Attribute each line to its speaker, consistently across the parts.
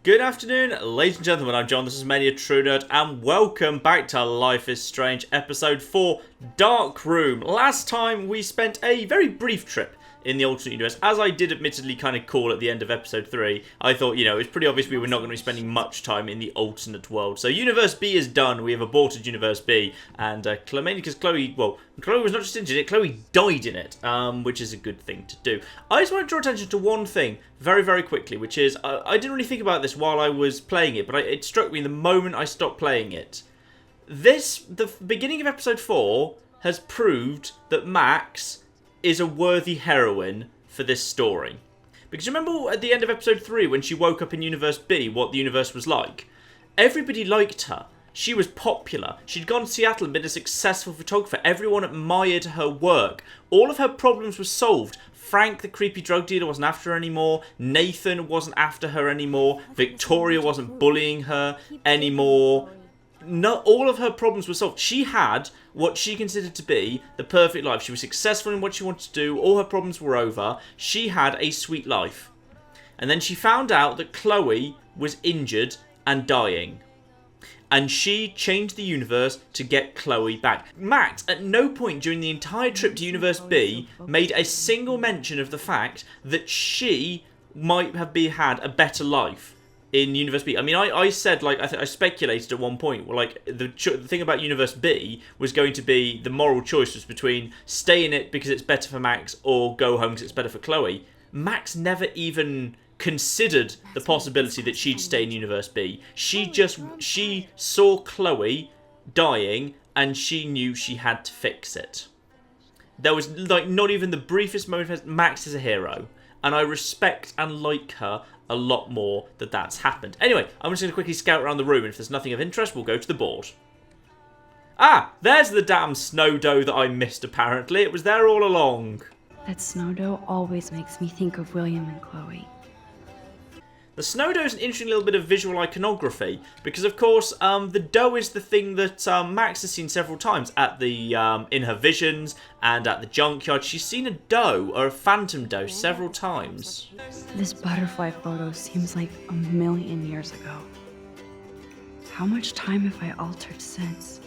Speaker 1: Good afternoon, ladies and gentlemen, I'm John, this is Mania True Nerd, and welcome back to Life is Strange, Episode 4, Dark Room. Last time we spent a very brief trip in the alternate universe. As I did admittedly kind of call at the end of Episode 3, I thought, it was pretty obvious we were not going to be spending much time in the alternate world. So Universe B is done, we have aborted Universe B, and mainly because Chloe was not just injured in it, Chloe died in it, which is a good thing to do. I just want to draw attention to one thing very, very quickly, which is, I didn't really think about this while I was playing it, but it struck me the moment I stopped playing it. The beginning of Episode 4 has proved that Max is a worthy heroine for this story. Because remember at the end of Episode 3 when she woke up in Universe B, what the universe was like? Everybody liked her. She was popular. She'd gone to Seattle and been a successful photographer. Everyone admired her work. All of her problems were solved. Frank, the creepy drug dealer, wasn't after her anymore. Nathan wasn't after her anymore. Victoria wasn't bullying her anymore. No, all of her problems were solved. She had what she considered to be the perfect life. She was successful in what she wanted to do. All her problems were over. She had a sweet life. And then she found out that Chloe was injured and dying. And she changed the universe to get Chloe back. Max, at no point during the entire trip to Universe B, made a single mention of the fact that she might have had a better life in Universe B. I mean, I said, I speculated at one point, the thing about Universe B was going to be the moral choice was between stay in it because it's better for Max or go home because it's better for Chloe. Max never even considered the possibility that she'd stay in Universe B. She saw Chloe dying and she knew she had to fix it. There was not even the briefest moment of Max is a hero, and I respect and like her a lot more that's happened. Anyway, I'm just going to quickly scout around the room, and if there's nothing of interest, we'll go to the board. Ah, there's the damn snow dough that I missed, apparently. It was there all along.
Speaker 2: That snow dough always makes me think of William and Chloe.
Speaker 1: The snow dough is an interesting little bit of visual iconography, because of course the dough is the thing that Max has seen several times at the in her visions and at the junkyard. She's seen a dough, or a phantom dough, several times.
Speaker 2: This butterfly photo seems like a million years ago. How much time have I altered since?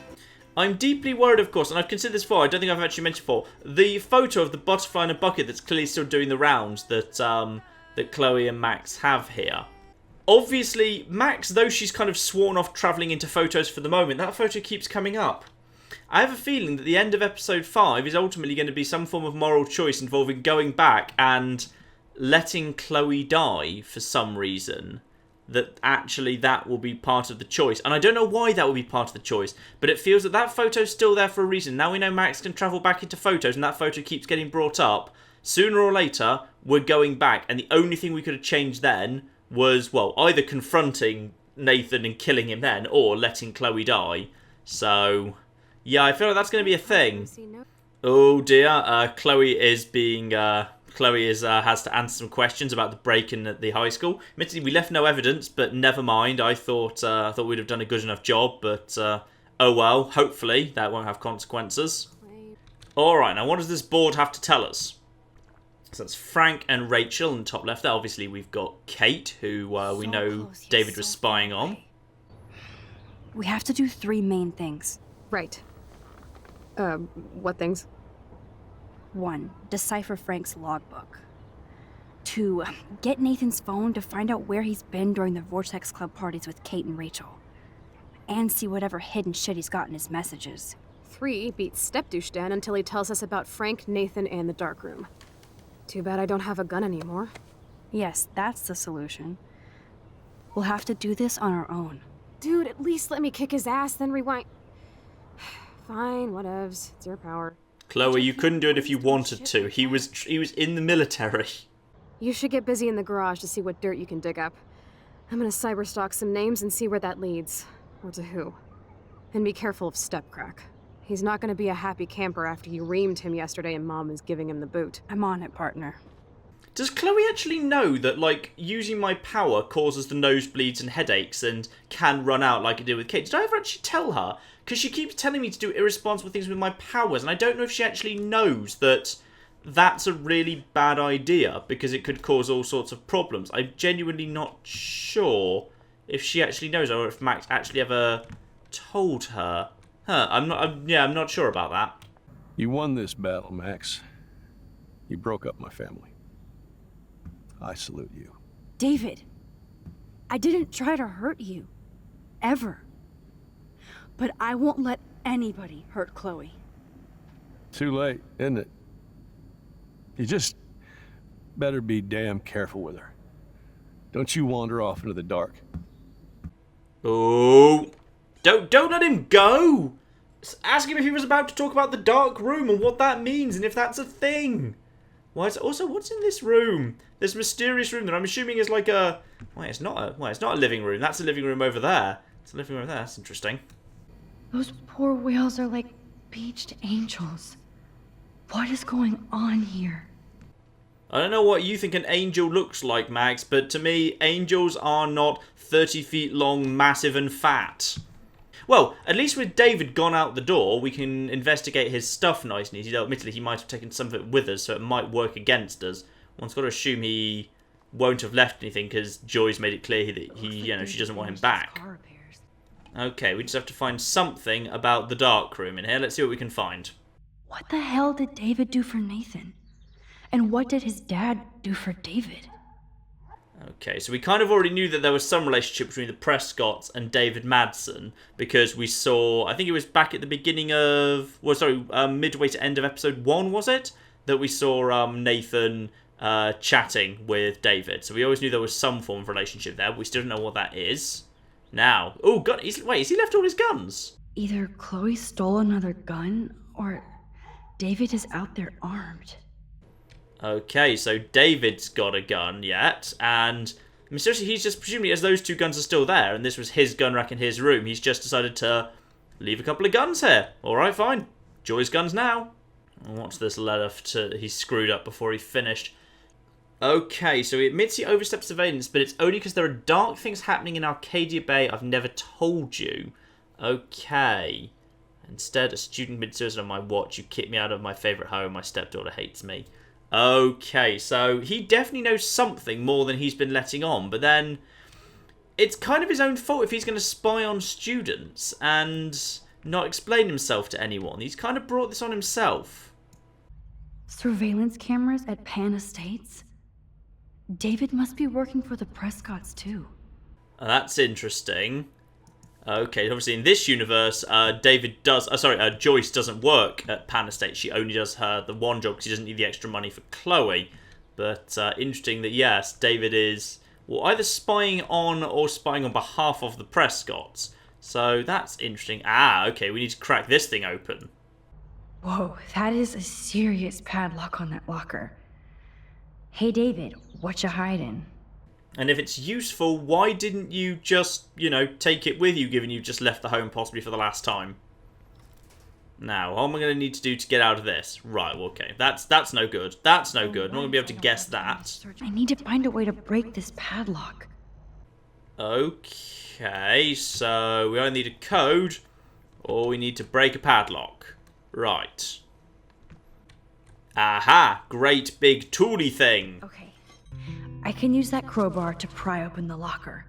Speaker 1: I'm deeply worried, of course, and I've considered this before, I don't think I've actually mentioned before, the photo of the butterfly in a bucket that's clearly still doing the rounds that Chloe and Max have here. Obviously, Max, though she's kind of sworn off travelling into photos for the moment, that photo keeps coming up. I have a feeling that the end of Episode 5 is ultimately going to be some form of moral choice involving going back and letting Chloe die for some reason. That will be part of the choice. And I don't know why that will be part of the choice, but it feels that photo's still there for a reason. Now we know Max can travel back into photos and that photo keeps getting brought up. Sooner or later, we're going back, and the only thing we could have changed then was, either confronting Nathan and killing him then, or letting Chloe die. So, yeah, I feel like that's going to be a thing. Oh dear, Chloe has to answer some questions about the break-in at the high school. Admittedly, we left no evidence, but never mind. I thought we'd have done a good enough job, but oh well. Hopefully, that won't have consequences. Alright, now what does this board have to tell us? So that's Frank and Rachel in the top left there. Obviously, we've got Kate, who we know David was spying on.
Speaker 2: We have to do 3 main things.
Speaker 3: Right. What things?
Speaker 2: 1. Decipher Frank's logbook. 2. Get Nathan's phone to find out where he's been during the Vortex Club parties with Kate and Rachel. And see whatever hidden shit he's got in his messages.
Speaker 3: 3. Beat Stepdouche Dan until he tells us about Frank, Nathan, and the dark room. Too bad I don't have a gun anymore.
Speaker 2: Yes, that's the solution. We'll have to do this on our own.
Speaker 3: Dude, at least let me kick his ass, then rewind. Fine, whatevs. It's your power.
Speaker 1: Chloe, you couldn't do it if you wanted to. He was in the military.
Speaker 3: You should get busy in the garage to see what dirt you can dig up. I'm gonna cyberstalk some names and see where that leads. Or to who. And be careful of Stepcrack. He's not gonna be a happy camper after you reamed him yesterday and Mom is giving him the boot.
Speaker 2: I'm on it, partner.
Speaker 1: Does Chloe actually know that, using my power causes the nosebleeds and headaches and can run out like I did with Kate? Did I ever actually tell her? Because she keeps telling me to do irresponsible things with my powers, and I don't know if she actually knows that that's a really bad idea because it could cause all sorts of problems. I'm genuinely not sure if she actually knows or if Max actually ever told her. I'm not sure about that.
Speaker 4: You won this battle, Max. You broke up my family. I salute you.
Speaker 2: David, I didn't try to hurt you. Ever. But I won't let anybody hurt Chloe.
Speaker 4: Too late, isn't it? You just better be damn careful with her. Don't you wander off into the dark.
Speaker 1: Oh, don't let him go. Ask him if he was about to talk about the dark room and what that means and if that's a thing. Also, what's in this room? This mysterious room that I'm assuming is like a... it's not a living room. That's a living room over there. It's a living room over there. That's interesting.
Speaker 2: Those poor whales are like beached angels. What is going on here?
Speaker 1: I don't know what you think an angel looks like, Max, but to me, angels are not 30 feet long, massive and fat. Well, at least with David gone out the door, we can investigate his stuff nice and easy. Though admittedly, he might have taken some of it with us, so it might work against us. One's got to assume he won't have left anything because Joy's made it clear that she doesn't want him back. Okay, we just have to find something about the dark room in here. Let's see what we can find.
Speaker 2: What the hell did David do for Nathan? And what did his dad do for David?
Speaker 1: Okay, so we kind of already knew that there was some relationship between the Prescotts and David Madsen because we saw, I think it was back at the beginning of, midway to end of episode 1, was it? That we saw Nathan chatting with David. So we always knew there was some form of relationship there, but we still don't know what that is. Now, has he left all his guns?
Speaker 2: Either Chloe stole another gun, or David is out there armed.
Speaker 1: Okay, so David's got a gun yet, and mysteriously he's just presumably, as those two guns are still there, and this was his gun rack in his room, he's just decided to leave a couple of guns here. Alright, fine. Joy's guns now. What's this letter he screwed up before he finished? Okay, so he admits he overstepped surveillance, but it's only because there are dark things happening in Arcadia Bay I've never told you. Okay. Instead, a student committed suicide on my watch. You kicked me out of my favourite home. My stepdaughter hates me. Okay, so he definitely knows something more than he's been letting on, but then it's kind of his own fault if he's going to spy on students and not explain himself to anyone. He's kind of brought this on himself.
Speaker 2: Surveillance cameras at Pan Estates? David must be working for the Prescotts too.
Speaker 1: That's interesting. Okay, obviously in this universe, Joyce doesn't work at Pan Estate. She only does the one job because she doesn't need the extra money for Chloe. But interesting that, yes, David is either spying on or spying on behalf of the Prescotts. So that's interesting. Okay, we need to crack this thing open.
Speaker 2: Whoa, that is a serious padlock on that locker. Hey, David, what you hiding?
Speaker 1: And if it's useful, why didn't you just, take it with you, given you just left the home possibly for the last time? Now, what am I going to need to do to get out of this? Right, well, okay. That's no good. That's no good. I'm not going to be able to guess that.
Speaker 2: I need to find a way to break this padlock.
Speaker 1: Okay, so we either need a code, or we need to break a padlock. Right. Aha! Great big tooly thing.
Speaker 2: Okay. I can use that crowbar to pry open the locker.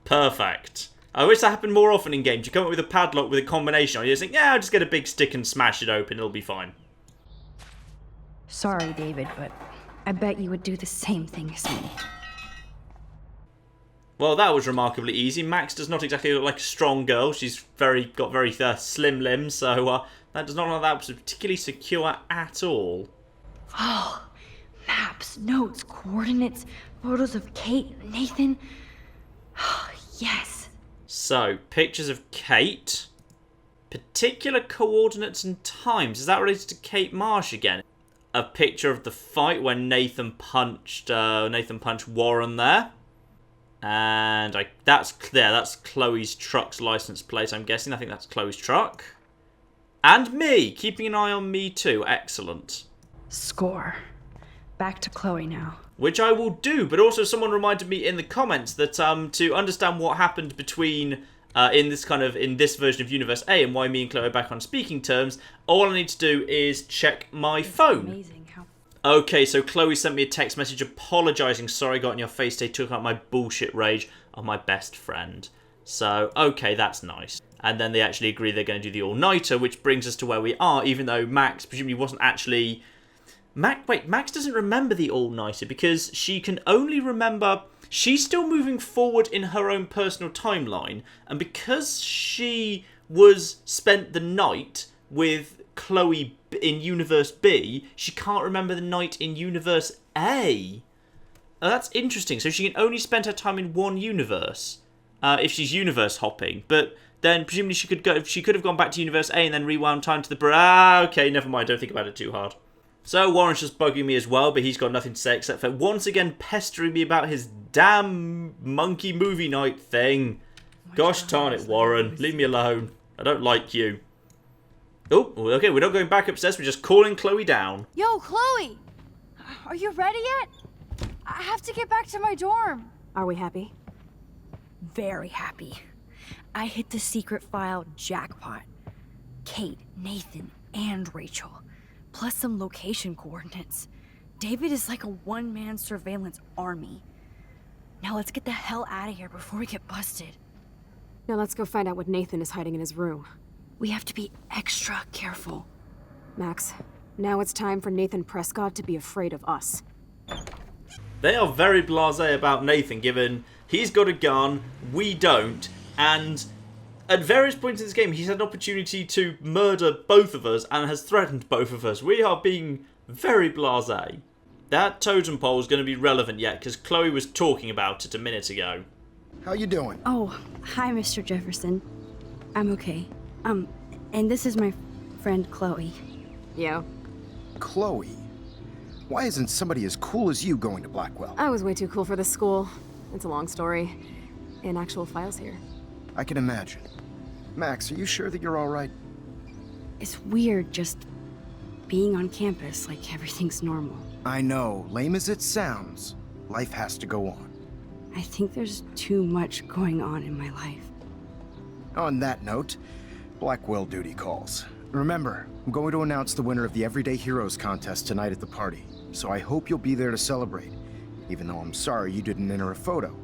Speaker 1: Perfect. I wish that happened more often in games. You come up with a padlock with a combination, or you just think, I'll just get a big stick and smash it open, it'll be fine.
Speaker 2: Sorry, David, but I bet you would do the same thing as me.
Speaker 1: Well, that was remarkably easy. Max does not exactly look like a strong girl. She's got very slim limbs, so that does not look like that was particularly secure at all.
Speaker 2: Oh, maps, notes, coordinates, photos of Kate, Nathan. Yes.
Speaker 1: So, pictures of Kate, particular coordinates and times. Is that related to Kate Marsh again? A picture of the fight when Nathan punched Warren there. And that's Chloe's truck's license plate, I'm guessing. I think that's Chloe's truck. And me, keeping an eye on me too. Excellent.
Speaker 2: Score. Back to Chloe now.
Speaker 1: Which I will do, but also someone reminded me in the comments that to understand what happened between in this version of Universe A and why me and Chloe are back on speaking terms, all I need to do is check my phone.
Speaker 2: Amazing how
Speaker 1: Okay, so Chloe sent me a text message apologising. Sorry I got in your face. They took out my bullshit rage on my best friend. So, okay, that's nice. And then they actually agree they're going to do the all-nighter, which brings us to where we are, even though Max presumably wasn't actually... Max doesn't remember the all-nighter because she can only remember... She's still moving forward in her own personal timeline, and because she spent the night with Chloe in Universe B, she can't remember the night in Universe A. Oh, that's interesting. So she can only spend her time in one universe if she's universe hopping, but then presumably she could have gone back to Universe A and then rewound time to the... okay, never mind. Don't think about it too hard. So Warren's just bugging me as well, but he's got nothing to say except for once again pestering me about his damn monkey movie night thing. Gosh darn it, Warren. Leave me alone. I don't like you. Oh, okay, we're not going back upstairs. We're just calling Chloe down.
Speaker 2: Yo, Chloe! Are you ready yet? I have to get back to my dorm.
Speaker 3: Are we happy?
Speaker 2: Very happy. I hit the secret file jackpot. Kate, Nathan, and Rachel. Plus some location coordinates. David is like a one-man surveillance army. Now let's get the hell out of here before we get busted.
Speaker 3: Now let's go find out what Nathan is hiding in his room.
Speaker 2: We have to be extra careful.
Speaker 3: Max, now it's time for Nathan Prescott to be afraid of us.
Speaker 1: They are very blasé about Nathan, given he's got a gun, we don't, and at various points in this game he's had an opportunity to murder both of us and has threatened both of us. We are being very blasé. That totem pole is going to be relevant yet, because Chloe was talking about it a minute ago.
Speaker 5: How you doing?
Speaker 2: Oh, hi, Mr. Jefferson. I'm okay. And this is my friend Chloe.
Speaker 3: Yo.
Speaker 5: Chloe? Why isn't somebody as cool as you going to Blackwell?
Speaker 3: I was way too cool for this school. It's a long story. In actual files here.
Speaker 5: I can imagine. Max, are you sure that you're all right?
Speaker 2: It's weird just being on campus like everything's normal.
Speaker 5: I know, lame as it sounds, life has to go on.
Speaker 2: I think there's too much going on in my life.
Speaker 5: On that note, Blackwell duty calls. Remember, I'm going to announce the winner of the Everyday Heroes contest tonight at the party, so I hope you'll be there to celebrate, even though I'm sorry you didn't enter a photo.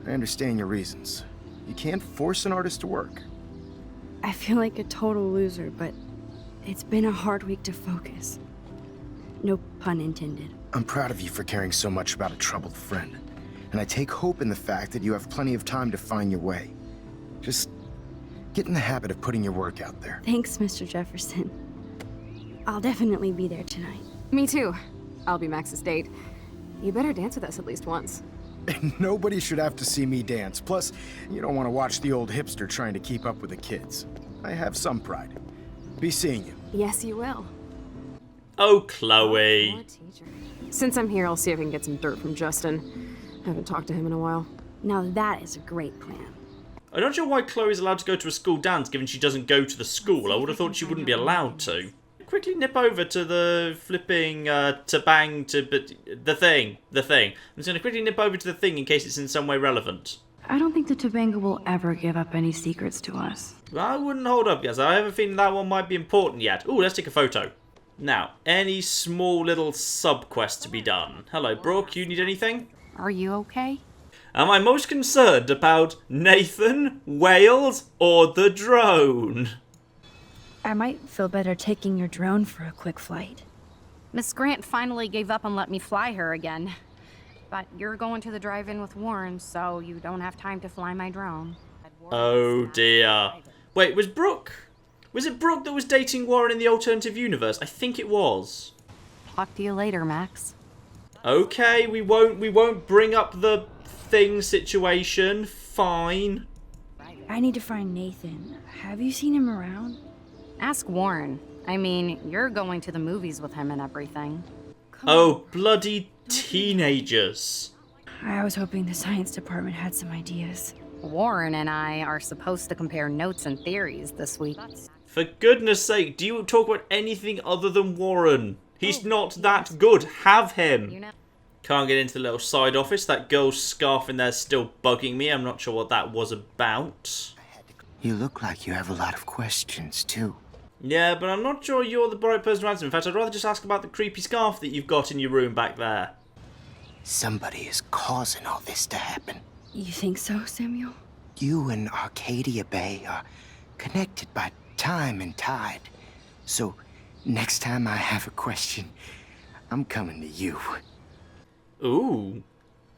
Speaker 5: I understand your reasons. You can't force an artist to work.
Speaker 2: I feel like a total loser, but it's been a hard week to focus. No pun intended.
Speaker 5: I'm proud of you for caring so much about a troubled friend, and I take hope in the fact that you have plenty of time to find your way. Just get in the habit of putting your work out there.
Speaker 2: Thanks, Mr. Jefferson. I'll definitely be there tonight.
Speaker 3: Me too. I'll be Max's date. You better dance with us at least once.
Speaker 5: And nobody should have to see me dance. Plus, you don't want to watch the old hipster trying to keep up with the kids. I have some pride. Be seeing you.
Speaker 3: Yes, you will.
Speaker 1: Oh, Chloe.
Speaker 3: Poor teacher. Since I'm here, I'll see if I can get some dirt from Justin. Haven't talked to him in a while.
Speaker 2: Now that is a great plan.
Speaker 1: I'm not sure why Chloe's allowed to go to a school dance, given she doesn't go to the school. I would have thought she wouldn't be allowed to. Quickly nip over to the flipping, the thing. I'm just going to quickly nip over to the thing in case it's in some way relevant.
Speaker 2: I don't think the Tobanga will ever give up any secrets to us.
Speaker 1: I wouldn't hold up, guys. I have a feeling that one might be important yet. Ooh, let's take a photo. Now, any small little sub-quest to be done. Hello, Brooke, you need anything?
Speaker 6: Are you okay?
Speaker 1: Am I most concerned about Nathan, Wales, or the drone?
Speaker 2: I might feel better taking your drone for a quick flight.
Speaker 6: Miss Grant finally gave up and let me fly her again. But you're going to the drive-in with Warren, so you don't have time to fly my drone.
Speaker 1: Oh dear. Wait, was it Brooke that was dating Warren in the alternative universe? I think it was.
Speaker 6: Talk to you later, Max.
Speaker 1: Okay, we won't bring up the thing situation. Fine.
Speaker 2: I need to find Nathan. Have you seen him around?
Speaker 6: Ask Warren. I mean, you're going to the movies with him and everything.
Speaker 1: Oh, bloody teenagers.
Speaker 2: I was hoping the science department had some ideas.
Speaker 6: Warren and I are supposed to compare notes and theories this week.
Speaker 1: For goodness sake, do you talk about anything other than Warren? He's not that good. Have him. Can't get into the little side office. That girl's scarf in there's still bugging me. I'm not sure what that was about.
Speaker 7: You look like you have a lot of questions, too.
Speaker 1: Yeah, but I'm not sure you're the right person to answer. In fact, I'd rather just ask about the creepy scarf that you've got in your room back there.
Speaker 5: Somebody is causing all this to happen.
Speaker 2: You think so, Samuel?
Speaker 5: You and Arcadia Bay are connected by time and tide. So, next time I have a question, I'm coming to you.
Speaker 1: Ooh.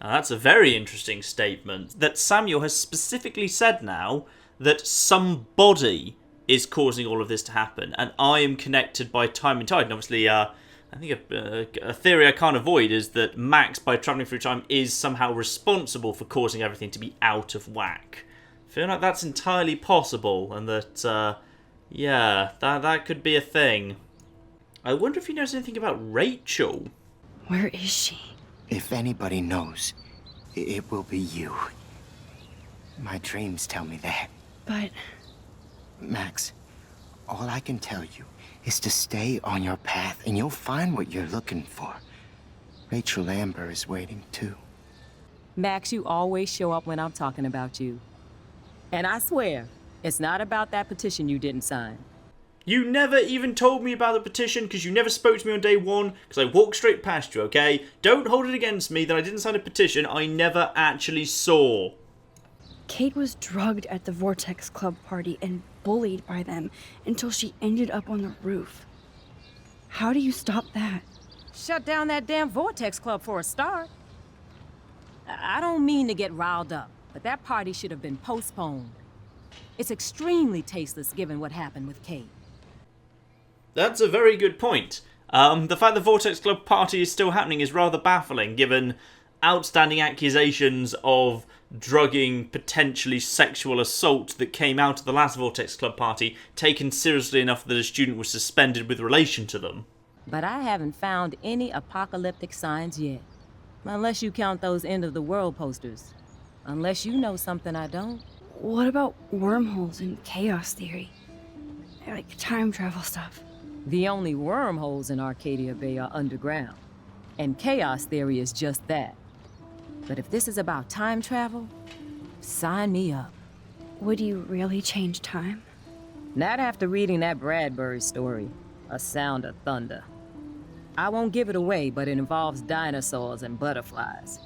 Speaker 1: Now that's a very interesting statement. That Samuel has specifically said now that somebody is causing all of this to happen, and I am connected by time and tide. And obviously, I think a theory I can't avoid is that Max, by travelling through time, is somehow responsible for causing everything to be out of whack. I feel like that's entirely possible, and that, yeah, that could be a thing. I wonder if he knows anything about Rachel.
Speaker 2: Where is she?
Speaker 5: If anybody knows, it will be you. My dreams tell me that.
Speaker 2: But
Speaker 5: Max, all I can tell you is to stay on your path and you'll find what you're looking for. Rachel Amber is waiting too.
Speaker 7: Max, you always show up when I'm talking about you. And I swear, it's not about that petition you didn't sign.
Speaker 1: You never even told me about the petition because you never spoke to me on day one because I walked straight past you, okay? Don't hold it against me that I didn't sign a petition I never actually saw.
Speaker 2: Kate was drugged at the Vortex Club party and bullied by them until she ended up on the roof. How do you stop that?
Speaker 7: Shut down that damn Vortex Club for a start. I don't mean to get riled up, but that party should have been postponed. It's extremely tasteless given what happened with Kate.
Speaker 1: That's a very good point. The fact the Vortex Club party is still happening is rather baffling, given outstanding accusations of drugging, potentially sexual assault that came out of the last Vortex Club party, taken seriously enough that a student was suspended with relation to them.
Speaker 7: But I haven't found any apocalyptic signs yet. Unless you count those end of the world posters. Unless you know something I don't.
Speaker 2: What about wormholes and chaos theory? Like time travel stuff.
Speaker 7: The only wormholes in Arcadia Bay are underground. And chaos theory is just that. But if this is about time travel, sign me up.
Speaker 2: Would you really change time?
Speaker 7: Not after reading that Bradbury story, A Sound of Thunder. I won't give it away, but it involves dinosaurs and butterflies.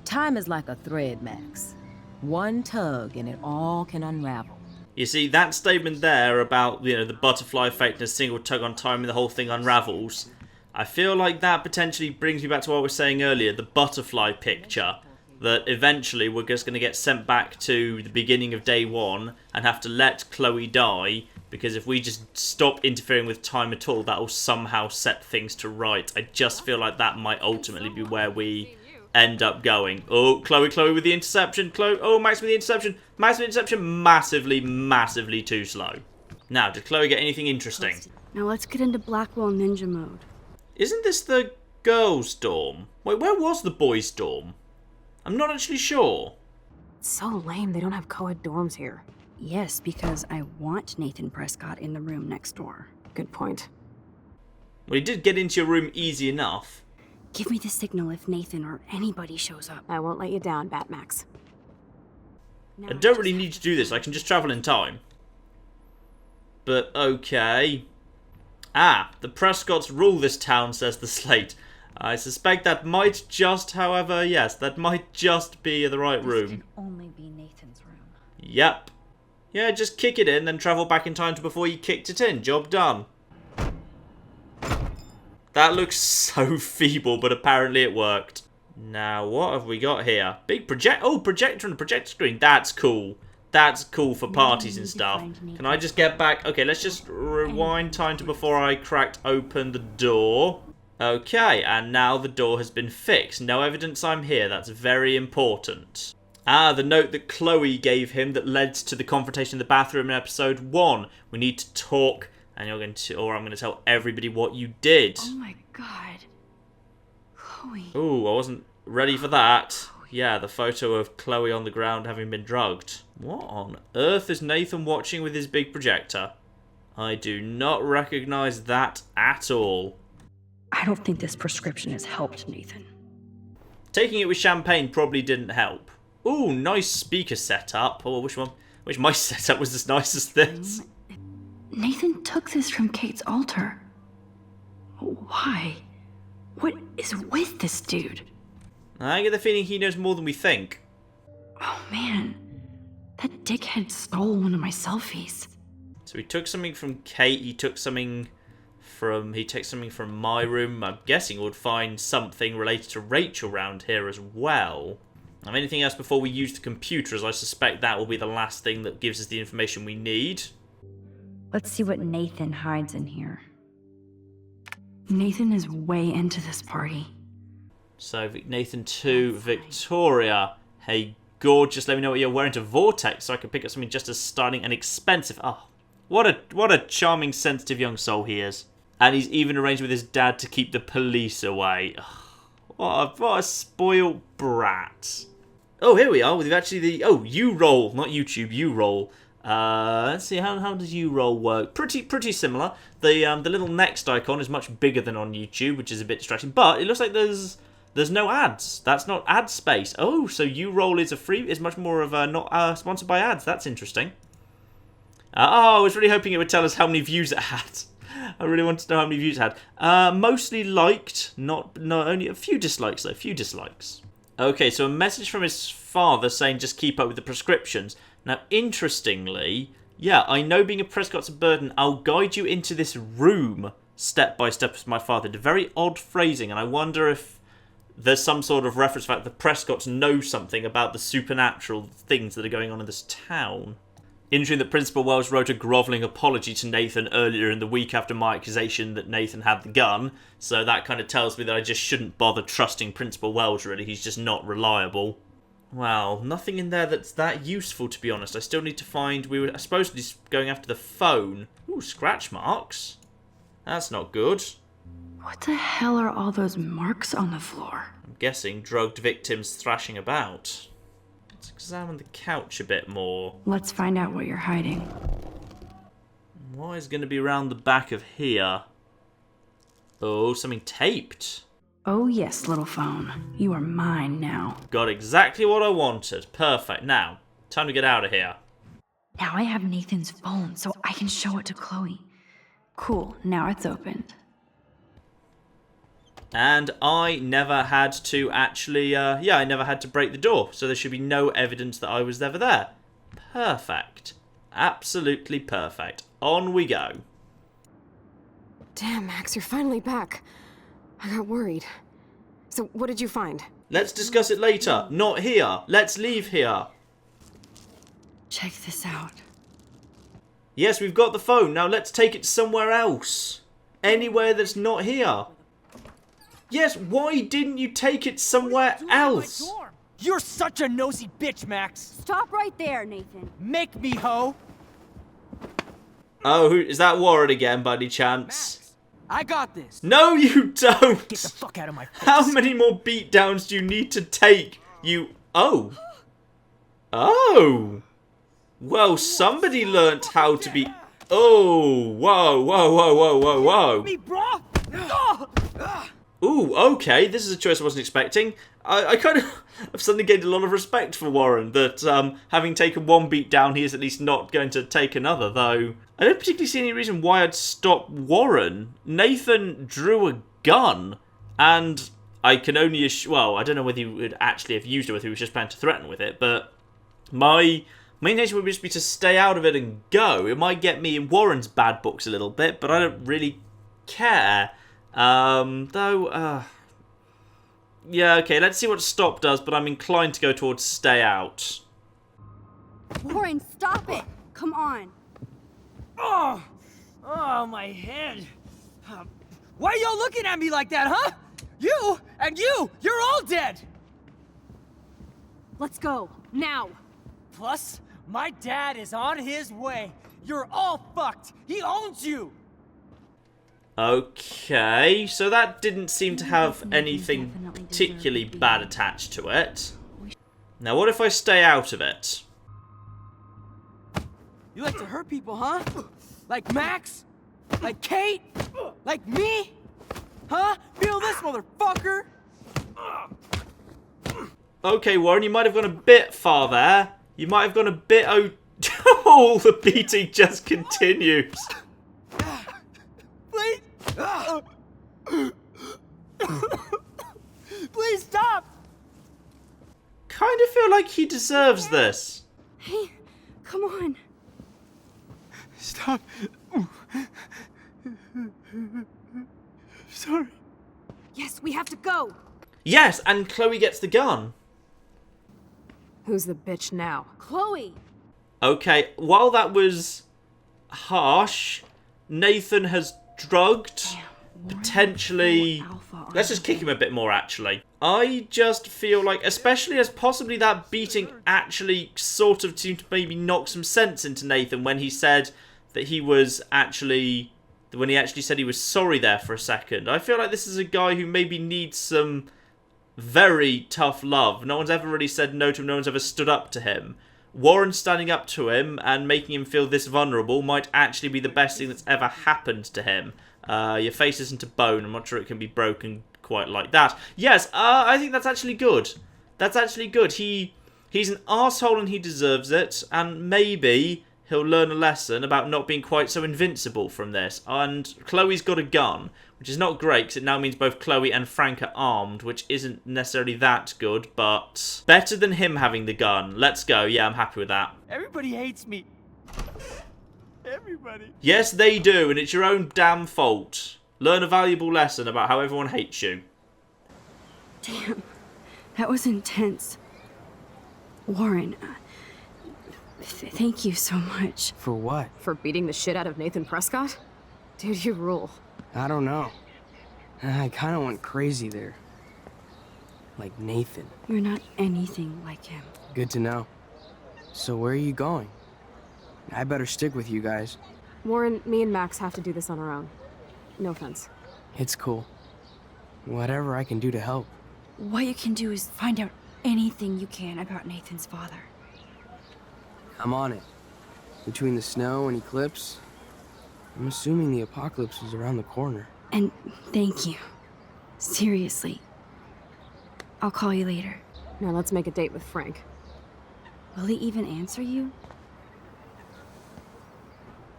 Speaker 7: Time is like a thread, Max. One tug and it all can unravel.
Speaker 1: You see, that statement there about, the butterfly effect and a single tug on time and the whole thing unravels, I feel like that potentially brings me back to what I was saying earlier, the butterfly picture. That eventually we're just going to get sent back to the beginning of day one and have to let Chloe die, because if we just stop interfering with time at all, that will somehow set things to right. I just feel like that might ultimately be where we end up going. Oh, Chloe with the interception. Max with the interception. Max with the interception. Massively, massively too slow. Now, did Chloe get anything interesting?
Speaker 2: Now let's get into Blackwell Ninja mode.
Speaker 1: Isn't this the girls' dorm? Wait, where was the boys' dorm? I'm not actually sure.
Speaker 3: It's so lame they don't have co-ed dorms here.
Speaker 2: Yes, because I want Nathan Prescott in the room next door.
Speaker 3: Good point.
Speaker 1: Well, he did get into your room easy enough.
Speaker 2: Give me the signal if Nathan or anybody shows up.
Speaker 3: I won't let you down, Batmax.
Speaker 2: Now
Speaker 1: I don't really need to do this. I can just travel in time. But, okay. The Prescotts rule this town, says the slate. I suspect that might just, however, yes, that might just be the right room.
Speaker 2: This can only be Nathan's room.
Speaker 1: Yep. Yeah, just kick it in, then travel back in time to before you kicked it in. Job done. That looks so feeble, but apparently it worked. Now, what have we got here? Big projector and a projector screen. That's cool. That's cool for parties and stuff. Can I just get back? Okay, let's just rewind time to before I cracked open the door. Okay, and now the door has been fixed. No evidence I'm here. That's very important. The note that Chloe gave him that led to the confrontation in the bathroom in episode 1. We need to talk, and I'm going to tell everybody what you did.
Speaker 2: Oh my god. Chloe.
Speaker 1: Ooh, I wasn't ready for that. Yeah, the photo of Chloe on the ground having been drugged. What on earth is Nathan watching with his big projector? I do not recognize that at all.
Speaker 2: I don't think this prescription has helped Nathan.
Speaker 1: Taking it with champagne probably didn't help. Ooh, nice speaker setup. Oh, which my setup was as nice as this?
Speaker 2: Nathan took this from Kate's altar. Why? What is with this dude?
Speaker 1: I get the feeling he knows more than we think.
Speaker 2: Oh man, that dickhead stole one of my selfies.
Speaker 1: So he took something from Kate, he took something from my room. I'm guessing we'll find something related to Rachel around here as well. Anything else before we use the computer, as I suspect that will be the last thing that gives us the information we need.
Speaker 2: Let's see what Nathan hides in here. Nathan is way into this party.
Speaker 1: So, Nathan 2, Victoria. Hey, gorgeous, let me know what you're wearing to Vortex so I can pick up something just as styling and expensive. Oh, what a charming, sensitive young soul he is. And he's even arranged with his dad to keep the police away. Oh, what a spoiled brat. Oh, here we are. We've actually U-roll, not YouTube, U-roll. Let's see, how does U-roll work? Pretty similar. The little next icon is much bigger than on YouTube, which is a bit distracting. But it looks like there's no ads. That's not ad space. Oh, so U-roll is much more of a not sponsored by ads. That's interesting. I was really hoping it would tell us how many views it had. I really wanted to know how many views it had. Mostly liked, not only a few dislikes though. Few dislikes. Okay, so a message from his father saying just keep up with the prescriptions. Now, interestingly, yeah, I know being a Prescott's a burden. I'll guide you into this room step by step as my father did. Very odd phrasing, and I wonder if there's some sort of reference fact that the Prescotts know something about the supernatural things that are going on in this town. Interesting that Principal Wells wrote a grovelling apology to Nathan earlier in the week after my accusation that Nathan had the gun, so that kind of tells me that I just shouldn't bother trusting Principal Wells, really. He's just not reliable. Well, nothing in there that's that useful, to be honest. I still need to find... We were supposedly going after the phone. Ooh, scratch marks. That's not good.
Speaker 2: What the hell are all those marks on the floor?
Speaker 1: I'm guessing drugged victims thrashing about. Let's examine the couch a bit more.
Speaker 2: Let's find out what you're hiding.
Speaker 1: What is going to be around the back of here? Oh, something taped.
Speaker 2: Oh yes, little phone. You are mine now.
Speaker 1: Got exactly what I wanted. Perfect. Now, time to get out of here.
Speaker 2: Now I have Nathan's phone, so I can show it to Chloe. Cool, now it's opened.
Speaker 1: And I never had to actually, I never had to break the door. So there should be no evidence that I was ever there. Perfect. Absolutely perfect. On we go.
Speaker 3: Damn, Max, you're finally back. I got worried. So, what did you find?
Speaker 1: Let's discuss it later. Not here. Let's leave here.
Speaker 2: Check this out.
Speaker 1: Yes, we've got the phone. Now let's take it somewhere else. Anywhere that's not here. Yes, why didn't you take it somewhere else?
Speaker 8: You're such a nosy bitch, Max.
Speaker 2: Stop right there, Nathan.
Speaker 8: Make me, ho.
Speaker 1: Oh, is that Warren again, by any chance?
Speaker 8: Max, I got this.
Speaker 1: No, you don't.
Speaker 8: Get the fuck out of my face.
Speaker 1: How many more beatdowns do you need to take? Oh. Well, somebody learnt how to be... Oh, whoa.
Speaker 8: Me, bro.
Speaker 1: Ooh, okay, this is a choice I wasn't expecting. I kind of have suddenly gained a lot of respect for Warren, that having taken one beat down, he is at least not going to take another, though. I don't particularly see any reason why I'd stop Warren. Nathan drew a gun, and I can only well, I don't know whether he would actually have used it, whether he was just planning to threaten with it, but my main intention would just be to stay out of it and go. It might get me in Warren's bad books a little bit, but I don't really care. Yeah, okay, let's see what stop does, but I'm inclined to go towards stay out.
Speaker 2: Warren, stop it! Come on.
Speaker 8: Oh, my head. Why are y'all looking at me like that, huh? You and you're all dead.
Speaker 2: Let's go, now.
Speaker 8: Plus, my dad is on his way. You're all fucked. He owns you.
Speaker 1: Okay, so that didn't seem to have anything particularly bad attached to it. Now, what if I stay out of it?
Speaker 8: You like to hurt people, huh? Like Max? Like Kate? Like me? Huh? Feel this, motherfucker!
Speaker 1: Okay, Warren, you might have gone a bit far there. You might have gone a bit Oh, the beating just continues.
Speaker 8: Please! Please stop!
Speaker 1: Kind of feel like he deserves this.
Speaker 2: Hey, come on.
Speaker 8: Stop. Sorry.
Speaker 3: Yes, we have to go!
Speaker 1: Yes, and Chloe gets the gun.
Speaker 3: Who's the bitch now?
Speaker 2: Chloe!
Speaker 1: Okay, while that was harsh, Nathan has drugged, potentially... Let's just kick him a bit more, actually. I just feel like, especially as possibly that beating actually sort of seemed to maybe knock some sense into Nathan when he said that he was actually... When he actually said he was sorry there for a second. I feel like this is a guy who maybe needs some very tough love. No one's ever really said no to him. No one's ever stood up to him. Warren standing up to him and making him feel this vulnerable might actually be the best thing that's ever happened to him. Your face isn't a bone. I'm not sure it can be broken quite like that. Yes, I think that's actually good. That's actually good. He's an arsehole and he deserves it. And maybe he'll learn a lesson about not being quite so invincible from this. And Chloe's got a gun, which is not great because it now means both Chloe and Frank are armed, which isn't necessarily that good, but better than him having the gun. Let's go. Yeah, I'm happy with that.
Speaker 8: Everybody hates me. Everybody.
Speaker 1: Yes, they do, and it's your own damn fault. Learn a valuable lesson about how everyone hates you.
Speaker 2: Damn, that was intense. Warren, thank you so much.
Speaker 9: For what?
Speaker 3: For beating the shit out of Nathan Prescott? Dude, you rule.
Speaker 9: I don't know. I kind of went crazy there. Like Nathan.
Speaker 2: You're not anything like him.
Speaker 9: Good to know. So where are you going? I better stick with you guys.
Speaker 3: Warren, me and Max have to do this on our own. No offense.
Speaker 9: It's cool. Whatever I can do to help.
Speaker 2: What you can do is find out anything you can about Nathan's father.
Speaker 9: I'm on it. Between the snow and eclipse, I'm assuming the apocalypse is around the corner.
Speaker 2: And thank you. Seriously. I'll call you later.
Speaker 3: Now let's make a date with Frank.
Speaker 2: Will he even answer you?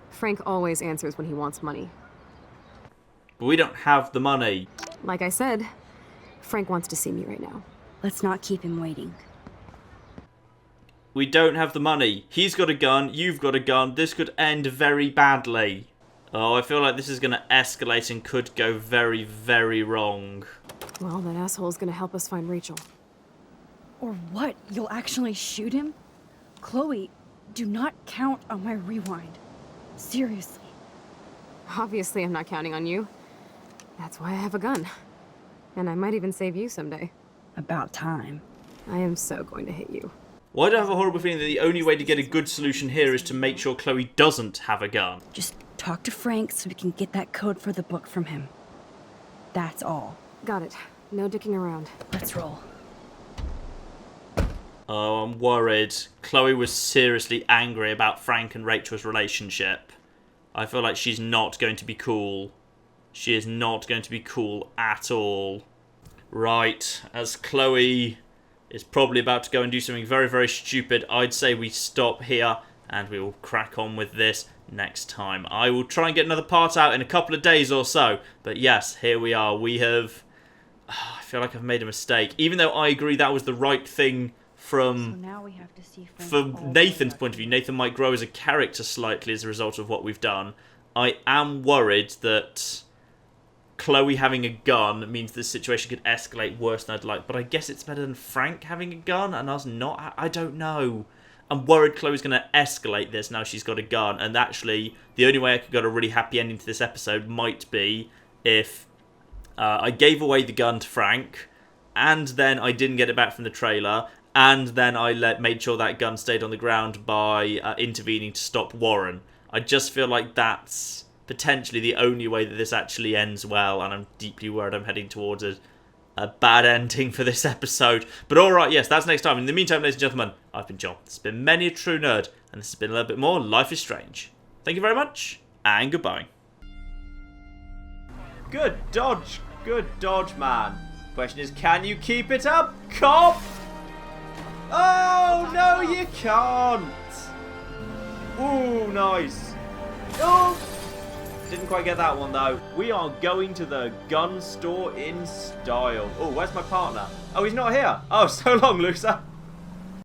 Speaker 3: Frank always answers when he wants money.
Speaker 1: But we don't have the money.
Speaker 3: Like I said, Frank wants to see me right now.
Speaker 2: Let's not keep him waiting.
Speaker 1: We don't have the money. He's got a gun, you've got a gun. This could end very badly. Oh, I feel like this is going to escalate and could go very, very wrong.
Speaker 3: Well, that asshole's gonna help us find Rachel.
Speaker 2: Or what? You'll actually shoot him? Chloe, do not count on my rewind. Seriously.
Speaker 3: Obviously, I'm not counting on you. That's why I have a gun. And I might even save you someday.
Speaker 2: About time.
Speaker 3: I am so going to hit you.
Speaker 1: Why do I have a horrible feeling that the only way to get a good solution here is to make sure Chloe doesn't have a gun?
Speaker 2: Just talk to Frank so we can get that code for the book from him. That's all.
Speaker 3: Got it. No dicking around.
Speaker 2: Let's roll.
Speaker 1: Oh, I'm worried. Chloe was seriously angry about Frank and Rachel's relationship. I feel like she's not going to be cool. She is not going to be cool at all. Right, as Chloe is probably about to go and do something very, very stupid, I'd say we stop here and we will crack on with this next time. I will try and get another part out in a couple of days or so. But yes, here we are. We have... I feel like I've made a mistake. Even though I agree that was the right thing from...
Speaker 2: So now we have to see
Speaker 1: from Nathan's point of view. Nathan might grow as a character slightly as a result of what we've done. I am worried that Chloe having a gun means this situation could escalate worse than I'd like. But I guess it's better than Frank having a gun and us not. I don't know. I'm worried Chloe's going to escalate this now she's got a gun. And actually, the only way I could get a really happy ending to this episode might be if I gave away the gun to Frank, and then I didn't get it back from the trailer, and then I made sure that gun stayed on the ground by intervening to stop Warren. I just feel like that's potentially the only way that this actually ends well, and I'm deeply worried I'm heading towards a bad ending for this episode. But alright, yes, that's next time. In the meantime, ladies and gentlemen, I've been John. This has been Many a True Nerd, and this has been a little bit more Life is Strange. Thank you very much, and goodbye. Good dodge, man. Question is, can you keep it up, cop? Oh, no, you can't. Ooh, nice. Oh! Didn't quite get that one, though. We are going to the gun store in style. Oh, where's my partner? Oh, he's not here. Oh, so long, loser.